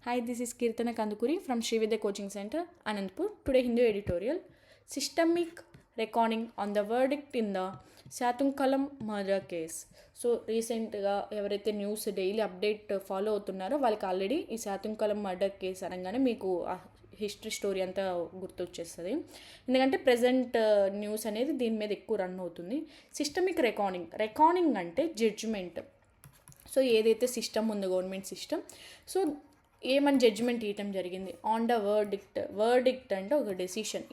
Hi, this is Kirtana Kandukuri from Srividya Coaching Center, Anandpur. Today, Hindu editorial Systemic Reckoning on the Verdict in the Sathankulam murder case. So రీసెంట్గా ఎవరైతే news daily update follow అవుతున్నారో వాళ్ళకి already ఈ శాతుంకలం murder case అనగానే మీకు history story అంతా గుర్తొచ్చేస్తుంది. ఎందుకంటే present news అనేది దీని మీద ఎక్కువ రన్ అవుతుంది. సిస్టమిక్ రెకార్డింగ్ అంటే జడ్జిమెంట్. సో ఏదైతే సిస్టమ్ ఉందో గవర్నమెంట్ సిస్టమ్, సో ఏమని జడ్జిమెంట్ ఇవ్వటం జరిగింది ఆన్ ద వర్డిక్ట్ అంటే ఒక డెసిషన్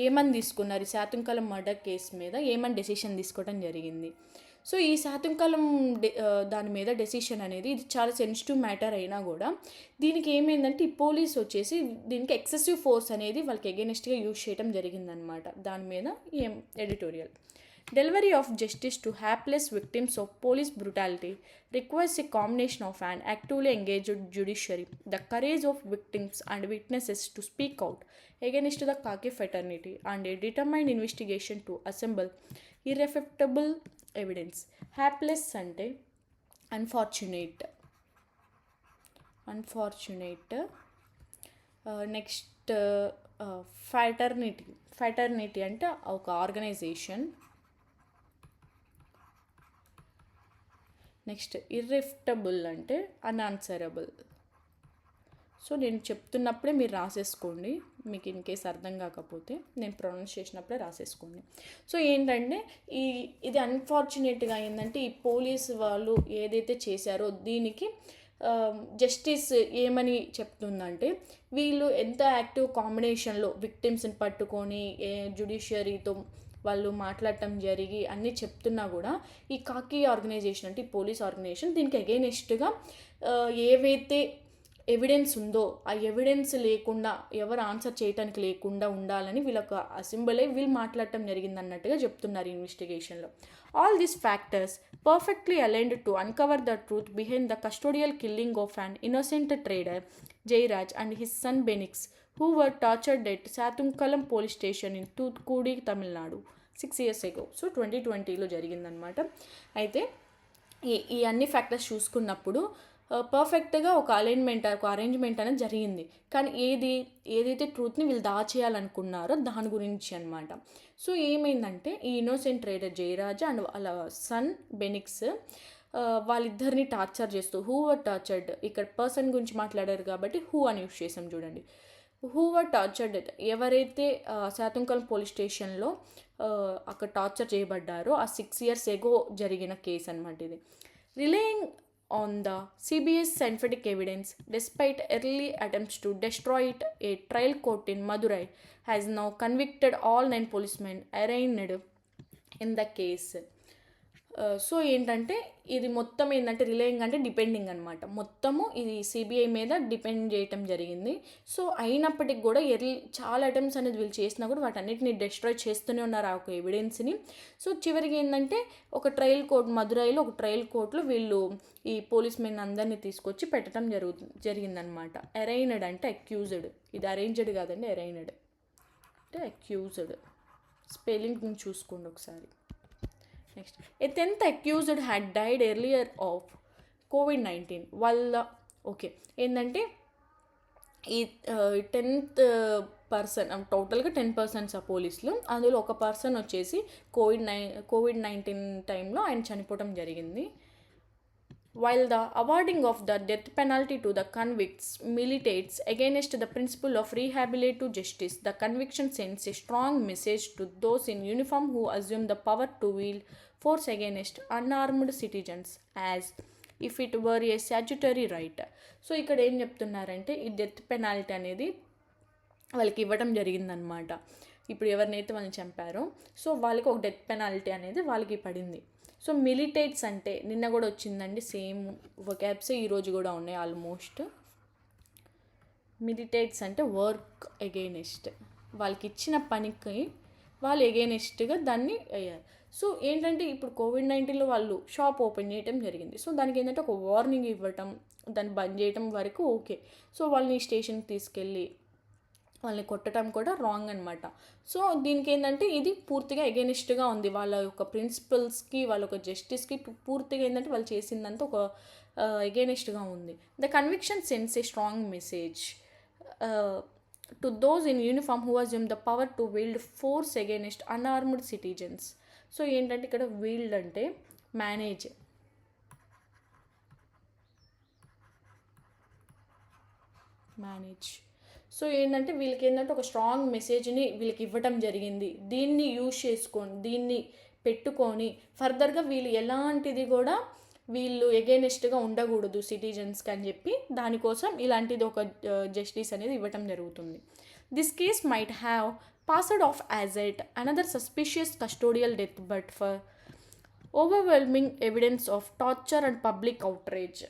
ఏమని తీసుకున్నారు ఈ శాతుంకలం మర్డర్ కేసు మీద ఏమని డెసిషన్ తీసుకోవడం జరిగింది. సో ఈ శాతుంకలం దాని మీద డెసిషన్ అనేది ఇది చాలా సెన్సిటివ్ మ్యాటర్ అయినా కూడా దీనికి ఏమైందంటే ఈ పోలీస్ వచ్చేసి దీనికి ఎక్సెసివ్ ఫోర్స్ అనేది వాళ్ళకి ఎగెనిస్ట్గా యూజ్ చేయడం జరిగిందనమాట. దాని మీద ఏం editorial Delivery of justice to hapless victims of police brutality requires a combination of an actively engaged judiciary, the courage of victims and witnesses to speak out against the khaki fraternity, and a determined investigation to assemble irrefutable evidence. Hapless ante unfortunate. Next fraternity అంటే ఒక organisation. Next ఇర్రెఫ్టబుల్ అంటే అన్ఆన్సరబుల్. So నేను చెప్తున్నప్పుడే మీరు రాసేసుకోండి, మీకు in case అర్థం కాకపోతే నేను pronounce చేసినప్పుడే రాసేసుకోండి. సో ఏంటంటే ఇది అన్ఫార్చునేట్గా ఏంటంటే ఈ పోలీస్ వాళ్ళు ఏదైతే చేశారో దీనికి జస్టిస్ ఏమని చెప్తుందంటే వీళ్ళు ఎంత యాక్టివ్ కాంబినేషన్లో విక్టిమ్స్ని పట్టుకొని జ్యుడిషియరీతో వాళ్ళు మాట్లాడటం జరిగి అన్నీ చెప్తున్నా కూడా ఈ కాకి ఆర్గనైజేషన్ అంటే ఈ పోలీస్ ఆర్గనైజేషన్ దీనికి అగెయినెస్ట్గా ఏవైతే ఎవిడెన్స్ ఉందో ఆ ఎవిడెన్స్ లేకుండా ఎవరు ఆన్సర్ చేయడానికి లేకుండా ఉండాలని వీళ్ళొక అసెంబ్లీ వీళ్ళు మాట్లాడటం జరిగింది అన్నట్టుగా చెప్తున్నారు ఇన్వెస్టిగేషన్లో. All these factors perfectly aligned to uncover the truth behind the custodial killing of an innocent trader Jayaraj and his son Bennix who were tortured at Sathankulam police station in Thoothukudi, Tamil Nadu 6 years ago. So 2020లో జరిగిందనమాట. అయితే ఈ అన్ని ఫ్యాక్టర్స్ చూసుకున్నప్పుడు పర్ఫెక్ట్గా ఒక arrangement అనేది జరిగింది. కానీ ఏదైతే ట్రూత్ని వీళ్ళు దాచేయాలనుకున్నారో దాని గురించి అనమాట. సో ఏమైందంటే ఈ ఇన్నోసెంట్ ట్రేడర్ జయరాజ్ అండ్ వాళ్ళ సన్ బెనిక్స్ వాళ్ళిద్దరిని టార్చర్ చేస్తూ హూ వర్ టార్చర్డ్, ఇక్కడ పర్సన్ గురించి మాట్లాడారు కాబట్టి హూ అని యూస్ చేసాం చూడండి. హూ వర్ టార్చర్డ్ ఎవరైతే శాతుంకలం పోలీస్ స్టేషన్లో అక్కడ టార్చర్ చేయబడ్డారో ఆ 6 years ago జరిగిన కేసు అనమాట ఇది. Relaying on the CBS scientific evidence despite early attempts to destroy it, a trial court in Madurai has now convicted all 9 policemen arraigned in the case. So ఏంటంటే ఇది మొత్తం ఏంటంటే relaying అంటే depending అనమాట. మొత్తము ఇది సిబిఐ మీద డిపెండ్ చేయటం జరిగింది. సో అయినప్పటికి కూడా చాలా అటెంప్ట్స్ అనేది వీళ్ళు చేసినా కూడా వాటన్నిటిని డిస్ట్రాయ్ చేస్తూనే ఉన్నారు ఆ ఒక ఎవిడెన్స్ని. సో చివరికి ఏంటంటే ఒక ట్రయల్ కోర్ట్ మదురైలో ఒక ట్రయల్ కోర్టులో వీళ్ళు ఈ పోలీస్ మెన్ అందరినీ తీసుకొచ్చి పెట్టడం జరిగిందనమాట. అరైన్డ్ అంటే అక్యూజ్డ్, ఇది అరేంజ్డ్ కాదండి, అరైన్డ్ అంటే అక్యూజ్డ్. స్పెల్లింగ్ చూసుకోండి ఒకసారి. Next A 10th accused had died earlier of COVID-19 వాళ్ళ ఓకే ఏంటంటే ఈ 10th పర్సన్ టోటల్గా 10 persons ఆ పోలీసులు, అందులో ఒక పర్సన్ వచ్చేసి COVID-19 టైంలో ఆయన చనిపోవడం జరిగింది. While the awarding of the death penalty to the convicts militates against the principle of rehabilitative justice, the conviction sends a strong message to those in uniform who assume the power to wield force against unarmed citizens as if it were a statutory right. So ఇక్కడ ఏం చెప్తున్నారంటే ఈ death penalty అనేది వాళ్ళకి ఇవ్వడం జరిగిందనమాట. ఇప్పుడు ఎవరినైతే వాళ్ళని చంపారో సో వాళ్ళకి ఒక డెత్ పెనాల్టీ అనేది వాళ్ళకి పడింది. సో మిలిటేట్స్ అంటే నిన్న కూడా వచ్చిందండి, సేమ్ వొకాబ్స్ ఈరోజు కూడా ఉన్నాయి ఆల్మోస్ట్. మిలిటేట్స్ అంటే వర్క్ ఎగెయినెస్ట్, వాళ్ళకి ఇచ్చిన పనికి వాళ్ళు ఎగెయినెస్ట్గా దాన్ని అయ్యారు. సో ఏంటంటే ఇప్పుడు COVID-19లో వాళ్ళు షాప్ ఓపెన్ చేయడం జరిగింది. సో దానికి ఏంటంటే ఒక వార్నింగ్ ఇవ్వటం, దాన్ని బంద్ చేయటం వరకు ఓకే. సో వాళ్ళని స్టేషన్కి తీసుకెళ్ళి వాళ్ళని కొట్టడం కూడా రాంగ్ అనమాట. సో దీనికి ఏంటంటే ఇది పూర్తిగా ఎగెనిస్ట్గా ఉంది వాళ్ళ యొక్క ప్రిన్సిపల్స్కి, వాళ్ళ యొక్క జస్టిస్కి పూర్తిగా ఏంటంటే వాళ్ళు చేసిందంతా ఒక ఎగెనిస్ట్గా ఉంది. The conviction sends a strong message to those in uniform who assume the power to wield force against unarmed citizens. So ఏంటంటే ఇక్కడ వీల్డ్ అంటే మేనేజ్, సో ఏంటంటే వీళ్ళకి ఏంటంటే ఒక స్ట్రాంగ్ మెసేజ్ని వీళ్ళకి ఇవ్వటం జరిగింది. దీన్ని యూజ్ చేసుకొని, దీన్ని పెట్టుకొని ఫర్దర్గా వీళ్ళు ఎలాంటిది కూడా వీళ్ళు ఎగెనిస్ట్గా ఉండకూడదు సిటిజన్స్కి అని చెప్పి దానికోసం ఇలాంటిది ఒక జస్టిస్ అనేది ఇవ్వటం జరుగుతుంది. This case might have passed of as at another suspicious custodial death but for overwhelming evidence of torture and public outrage.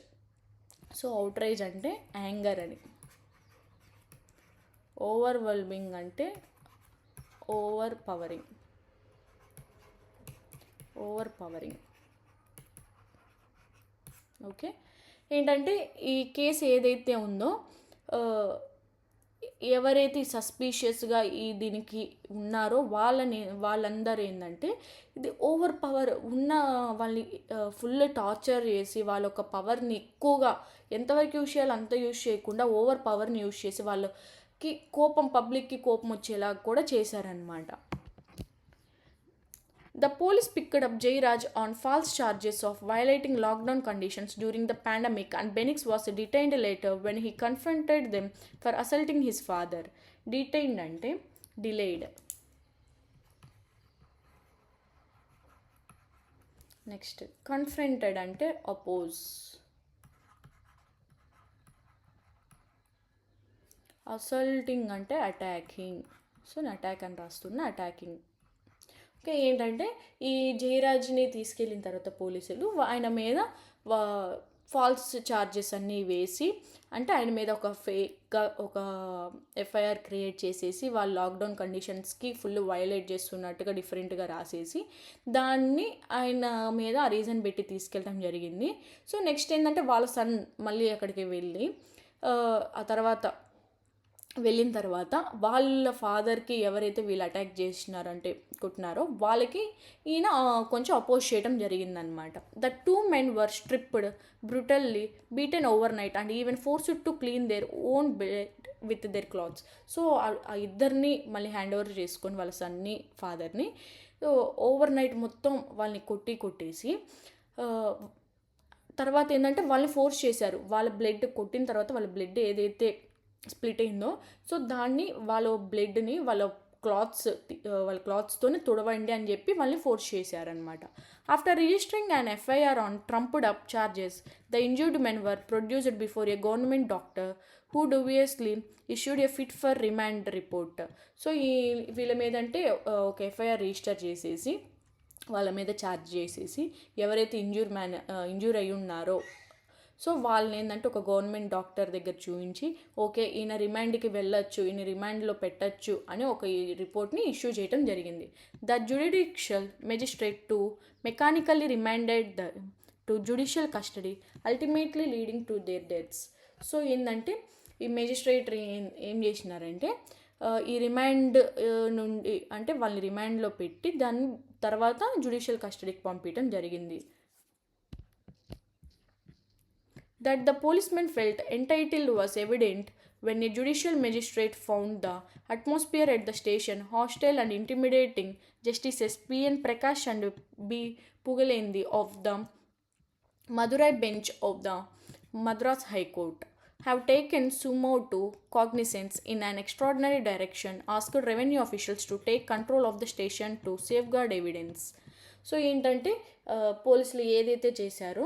So outrage అంటే యాంగర్ అని, ఓవర్వెల్మింగ్ అంటే ఓవర్ పవరింగ్. ఓకే, ఏంటంటే ఈ కేసు ఏదైతే ఉందో ఎవరైతే సస్పీషియస్గా దీనికి ఉన్నారో వాళ్ళందరూ ఏంటంటే ఇది ఓవర్ పవర్ ఉన్న వాళ్ళని ఫుల్ టార్చర్ చేసి వాళ్ళ ఒక పవర్ని ఎక్కువగా ఎంతవరకు యూజ్ చేయాలో అంత యూజ్ చేయకుండా ఓవర్ పవర్ని యూజ్ చేసి వాళ్ళకి పబ్లిక్కి కోపం వచ్చేలా కూడా చేశారనమాట. The police picked up Jairaj on false charges of violating lockdown conditions during the pandemic, and Benix was detained later when he confronted them for assaulting his father. Detained ante delayed. Next, confronted ante oppose. Assaulting ante attacking. So attack అని రాస్తున్నా, attacking. Okay, ఏంటంటే ఈ జయరాజ్ని తీసుకెళ్ళిన తర్వాత పోలీసులు ఆయన మీద falls charges అన్నీ వేసి, అంటే ఆయన మీద ఒక ఫేక్గా ఒక ఎఫ్ఐఆర్ క్రియేట్ చేసేసి వాళ్ళు లాక్డౌన్ కండిషన్స్కి ఫుల్ వైలేట్ చేస్తున్నట్టుగా డిఫరెంట్గా రాసేసి దాన్ని ఆయన మీద ఆ రీజన్ పెట్టి తీసుకెళ్ళడం జరిగింది. సో నెక్స్ట్ ఏంటంటే వాళ్ళ సన్ మళ్ళీ అక్కడికి వెళ్ళి ఆ తర్వాత వెళ్ళిన తర్వాత వాళ్ళ ఫాదర్కి ఎవరైతే వీళ్ళు అటాక్ చేసినారంటే కొట్టినారో వాళ్ళకి ఈయన కొంచెం అపోజ్ చేయడం జరిగిందనమాట. The 2 men were stripped, brutally beaten overnight and even forced to clean their own bed with their clothes. So ఆ ఇద్దరిని మళ్ళీ హ్యాండ్ ఓవర్ చేసుకొని వాళ్ళ సన్ని ఫాదర్ని ఓవర్ నైట్ మొత్తం వాళ్ళని కొట్టేసి తర్వాత ఏంటంటే వాళ్ళని ఫోర్స్ చేశారు. వాళ్ళ బ్లడ్ కొట్టిన తర్వాత వాళ్ళ బ్లడ్ ఏదైతే స్ప్లిట్ అయిందో సో దాన్ని వాళ్ళ బ్లడ్ని వాళ్ళ క్లాత్స్తోనే తుడవండి అని చెప్పి వాళ్ళని ఫోర్స్ చేశారనమాట. After registering and FIR on trumped up charges the injured men were produced before a government doctor who dubiously issued a fit for remand report. So వీళ్ళ మీద అంటే ఒక ఎఫ్ఐఆర్ రిజిస్టర్ చేసేసి వాళ్ళ మీద ఛార్జ్ చేసేసి ఎవరైతే ఇంజూర్ అయి ఉన్నారో సో వాళ్ళని ఏంటంటే ఒక గవర్నమెంట్ డాక్టర్ దగ్గర చూపించి ఓకే ఈయన రిమాండ్కి వెళ్ళొచ్చు, ఈయన రిమాండ్లో పెట్టచ్చు అని ఒక రిపోర్ట్ని ఇష్యూ చేయడం జరిగింది. The judicial magistrate to mechanically remanded to judicial custody ultimately leading to their deaths. So ఏంటంటే ఈ మెజిస్ట్రేట్ ఏం చేసినారంటే ఈ రిమాండ్ నుండి అంటే వాళ్ళని రిమాండ్లో పెట్టి దాని తర్వాత జ్యుడిషియల్ కస్టడీకి పంపించడం జరిగింది. That the policeman felt entitled was evident when a judicial magistrate found the atmosphere at the station hostile and intimidating. Justices P.N. Prakash and B. Pugalendi of the Madurai bench of the Madras High Court have taken sumo to cognizance in an extraordinary direction, asked revenue officials to take control of the station to safeguard evidence. So ఏంటంటే పోలీసులు ఏదైతే చేశారో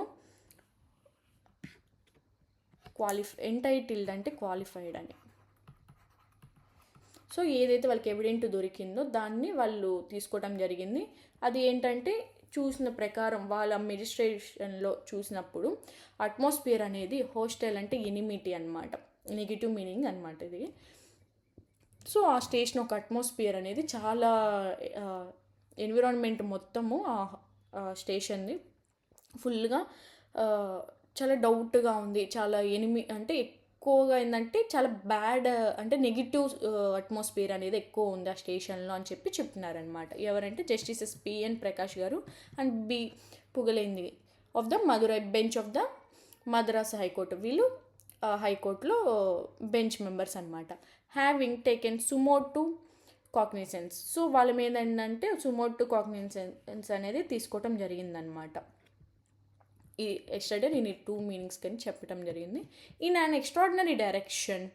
entitled అంటే qualified అని. So ఏదైతే వాళ్ళకి evident దొరికిందో దాన్ని వాళ్ళు తీసుకోవడం జరిగింది. అది ఏంటంటే చూసిన ప్రకారం వాళ్ళ మెజిస్ట్రేషన్లో చూసినప్పుడు అట్మాస్ఫియర్ అనేది హోస్టైల్ అంటే ఎనిమిటీ అనమాట, నెగిటివ్ మీనింగ్ అనమాట ఇది. సో ఆ స్టేషన్ ఒక అట్మాస్ఫియర్ అనేది చాలా ఎన్విరాన్మెంట్ మొత్తము ఆ స్టేషన్ది ఫుల్గా చాలా డౌట్గా ఉంది, చాలా అంటే ఎక్కువగా ఏంటంటే చాలా బ్యాడ్ అంటే నెగిటివ్ అట్మాస్ఫియర్ అనేది ఎక్కువ ఉంది ఆ స్టేషన్లో అని చెప్పి చెప్తున్నారనమాట. ఎవరంటే justices P N Prakash garu and B Pugalendhi of the Madurai bench of the Madras high court, వీళ్ళు హైకోర్టులో బెంచ్ మెంబర్స్ అనమాట. Having taken suo motu cognisance. So వాళ్ళ మీద ఏంటంటే సుమోటో కాగ్నిసెన్స్ అనేది తీసుకోవటం జరిగిందనమాట. ఈ ఎస్టర్డే నేను ఈ 2 మీనింగ్స్ కానీ చెప్పడం జరిగింది. In an extraordinary direction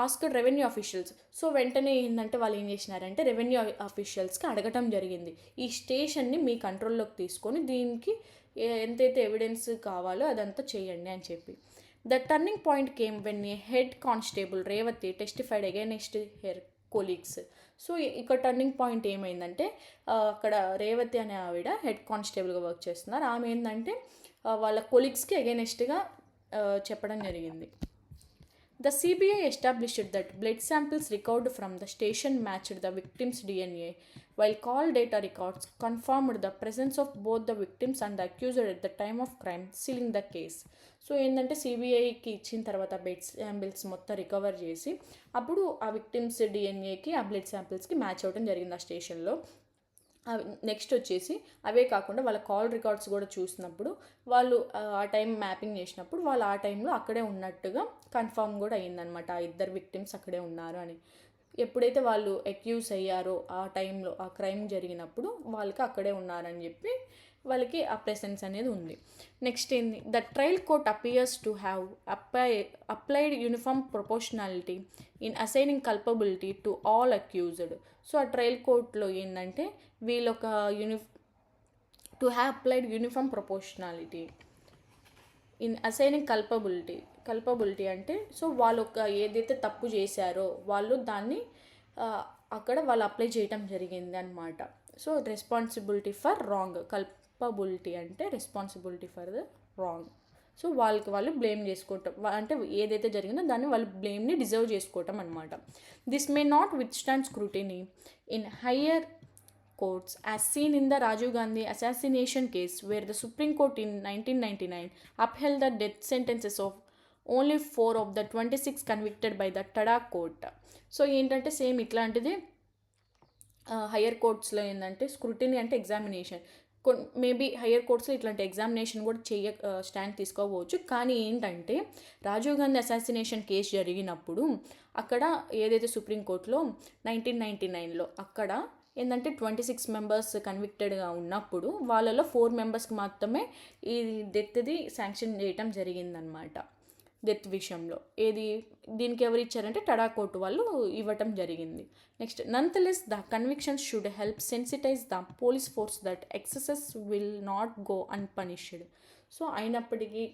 asked revenue officials. So వెంటనే ఏంటంటే వాళ్ళు ఏం చేసినారంటే రెవెన్యూ అఫీషియల్స్కి అడగటం జరిగింది, ఈ స్టేషన్ని మీ కంట్రోల్లోకి తీసుకొని దీనికి ఎంతైతే ఎవిడెన్స్ కావాలో అదంతా చేయండి అని చెప్పి. The turning point came when a head constable Revathi testified against her colleagues. So ఇక్కడ టర్నింగ్ పాయింట్ ఏమైందంటే అక్కడ రేవతి అనే ఆవిడ హెడ్ కానిస్టేబుల్గా వర్క్ చేస్తున్నారు. ఆమె ఏంటంటే వాళ్ళ కొలీగ్స్కి అగైనెస్ట్గా చెప్పడం జరిగింది. The CBI established that blood samples recovered from the station matched the victim's DNA, while call data records confirmed the presence of both the victims and the accused at the time of crime, sealing the case. So ఏంటంటే సిబిఐకి ఇచ్చిన తర్వాత blood samples మొత్తం recover చేసి అప్పుడు ఆ victims డిఎన్ఏకి ఆ blood శాంపిల్స్కి match అవ్వడం జరిగింది ఆ స్టేషన్లో. నెక్స్ట్ వచ్చేసి అవే కాకుండా వాళ్ళ కాల్ రికార్డ్స్ కూడా చూసినప్పుడు వాళ్ళు ఆ టైం మ్యాపింగ్ చేసినప్పుడు వాళ్ళు ఆ టైంలో అక్కడే ఉన్నట్టుగా కన్ఫర్మ్ కూడా అయ్యిందనమాట, ఆ ఇద్దరు విక్టిమ్స్ అక్కడే ఉన్నారు అని. ఎప్పుడైతే వాళ్ళు అక్యూజ్ అయ్యారో ఆ టైంలో ఆ క్రైమ్ జరిగినప్పుడు వాళ్ళకి అక్కడే ఉన్నారని చెప్పి వాళ్ళకి ఆ ప్రెసెన్స్ అనేది ఉంది. నెక్స్ట్ ఏంది, the trial court appears to have applied uniform proportionality in assigning culpability to all accused. So ఆ ట్రయల్ కోర్ట్లో ఏంటంటే వీళ్ళొక to have applied uniform proportionality in assigning culpability అంటే సో వాళ్ళు ఏదైతే తప్పు చేశారో వాళ్ళు దాన్ని అక్కడ వాళ్ళు అప్లై చేయటం జరిగింది అనమాట. So responsibility for wrong, culpability అంటే responsibility for the wrong. So వాళ్ళకి వాళ్ళు బ్లేమ్ చేసుకోవటం, అంటే ఏదైతే జరిగిందో దాన్ని వాళ్ళు బ్లేమ్ని డిజర్వ్ చేసుకోవటం అనమాట. This may not withstand scrutiny in higher courts as seen in the Rajiv Gandhi assassination case, where the Supreme Court in 1999 upheld the death sentences of only 4 of the 26 convicted by the Tada court. So ఏంటంటే same ఇట్లాంటిది higher కోర్ట్స్లో ఏంటంటే scrutiny అంటే examination, maybe higher కోర్ట్స్లో ఇట్లాంటి examination కూడా stand తీసుకోవచ్చు. కానీ ఏంటంటే Rajiv Gandhi assassination case జరిగినప్పుడు అక్కడ ఏదైతే సుప్రీంకోర్టులో 1999లో అక్కడ ఏంటంటే 26 మెంబర్స్ కన్విక్టెడ్గా ఉన్నప్పుడు వాళ్ళలో 4 మెంబర్స్కి మాత్రమే ఈ డెత్ది శాంక్షన్ చేయటం జరిగిందనమాట. డెత్ విషయంలో దీనికి ఎవరు ఇచ్చారంటే టడా కోర్టు వాళ్ళు ఇవ్వటం జరిగింది. Next, nonetheless the convictions should help sensitise the police force that excesses will not go unpunished. So అయినప్పటికీ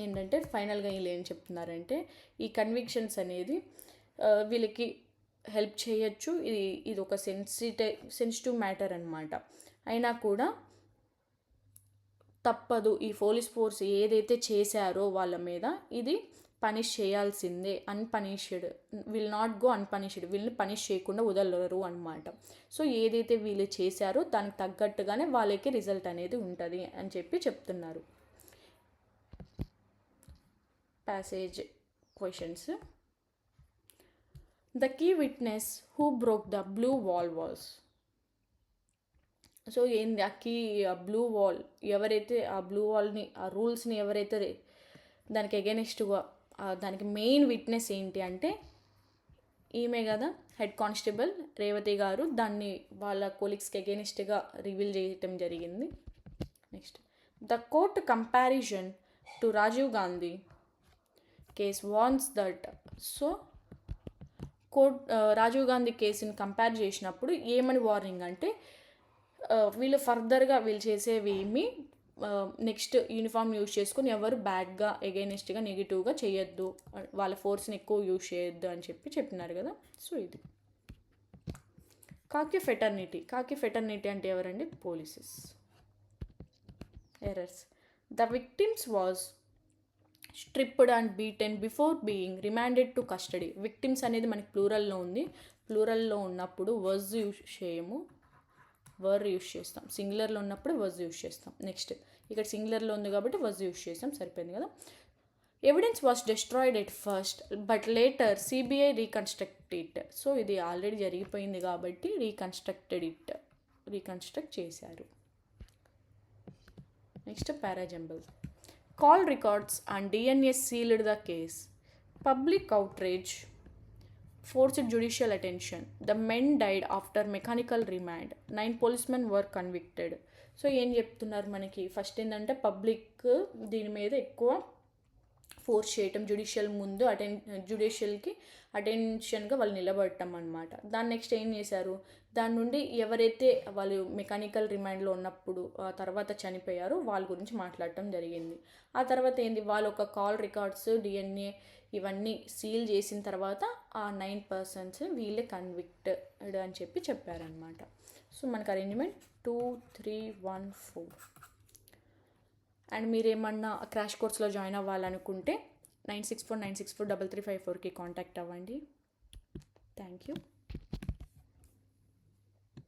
ఏంటంటే ఫైనల్గా వీళ్ళు ఏం చెప్తున్నారంటే ఈ కన్విక్షన్స్ అనేది వీళ్ళకి హెల్ప్ చేయొచ్చు, ఇది ఒక సెన్సిటివ్ మ్యాటర్ అనమాట. అయినా కూడా తప్పదు, ఈ పోలీస్ ఫోర్స్ ఏదైతే చేశారో వాళ్ళ మీద ఇది పనిష్ చేయాల్సిందే, అన్పనిష్డ్, విల్ నాట్ గో అన్పనిష్డ్, వీళ్ళని పనిష్ చేయకుండా వదలరు అనమాట. సో ఏదైతే వీళ్ళు చేశారో దానికి తగ్గట్టుగానే వాళ్ళకి రిజల్ట్ అనేది ఉంటుంది అని చెప్పి చెప్తున్నారు. Passage questions. The key witness who broke the blue wall was. So ఏంది ఆ కీ బ్లూ వాల్, ఎవరైతే ఆ బ్లూ వాల్ని ఆ రూల్స్ని ఎవరైతే దానికి అగెనిస్ట్గా దానికి మెయిన్ విట్నెస్ ఏంటి అంటే ఈమె కదా, హెడ్ కానిస్టేబుల్ రేవతి గారు దాన్ని వాళ్ళ కొలీగ్స్కి అగెనిస్ట్గా రివీల్ చేయటం జరిగింది. Next, the court comparison to Rajiv Gandhi case once that. So Rajiv Gandhi కేసుని కంపేర్ చేసినప్పుడు ఏమని వార్నింగ్ అంటే వీళ్ళు ఫర్దర్గా వీళ్ళు చేసేవి ఏమి నెక్స్ట్ యూనిఫామ్ యూజ్ చేసుకొని ఎవరు బ్యాడ్గా ఎగైనెస్ట్గా నెగిటివ్గా చేయొద్దు, వాళ్ళ ఫోర్స్ని ఎక్కువ యూజ్ చేయొద్దు అని చెప్పినారు కదా. సో ఇది కాకి ఫెటర్నిటీ అంటే ఎవరండి, polices. Errors, the victims was stripped and beaten before being remanded to custody. Victims అనేది మనకి ప్లూరల్లో ఉంది, ప్లూరల్లో ఉన్నప్పుడు వర్జ్ యూజ్ చేయము, వర్ యూజ్ చేస్తాం. సింగులర్లో ఉన్నప్పుడు వర్జ్ యూజ్ చేస్తాం. నెక్స్ట్, ఇక్కడ సింగులర్లో ఉంది కాబట్టి వర్జ్ యూజ్ చేస్తాం, సరిపోయింది కదా. Evidence was destroyed at first but later CBI reconstruct it. So ఇది ఆల్రెడీ జరిగిపోయింది కాబట్టి రీకన్స్ట్రక్ట్ చేశారు. Next, parajumble. Call records and DNA sealed the case. Public outrage forced judicial attention. The men died after mechanical remand. 9 policemen were convicted. So ఏం చెప్తున్నారు మనకి, first ఏంటంటే public దీని మీద ఎక్కువ ఫోర్స్ చేయటం, జ్యుడిషియల్కి అటెన్షన్గా వాళ్ళు నిలబడటం అనమాట. దాని నెక్స్ట్ ఏం చేశారు, దాని నుండి ఎవరైతే వాళ్ళు మెకానికల్ రిమాండ్లో ఉన్నప్పుడు ఆ తర్వాత చనిపోయారో వాళ్ళ గురించి మాట్లాడటం జరిగింది. ఆ తర్వాత ఏంది, వాళ్ళు ఒక కాల్ రికార్డ్స్, DNA ఇవన్నీ సీల్ చేసిన తర్వాత ఆ 9 persons వీళ్ళే కన్విక్టెడ్ అని చెప్పారనమాట. సో మనకు అరేంజ్మెంట్ 2, 3, 1, 4. అండ్ మీరేమన్నా క్రాష్ కోర్స్లో జాయిన్ అవ్వాలనుకుంటే 9649643354కి కాంటాక్ట్ అవ్వండి. Thank you.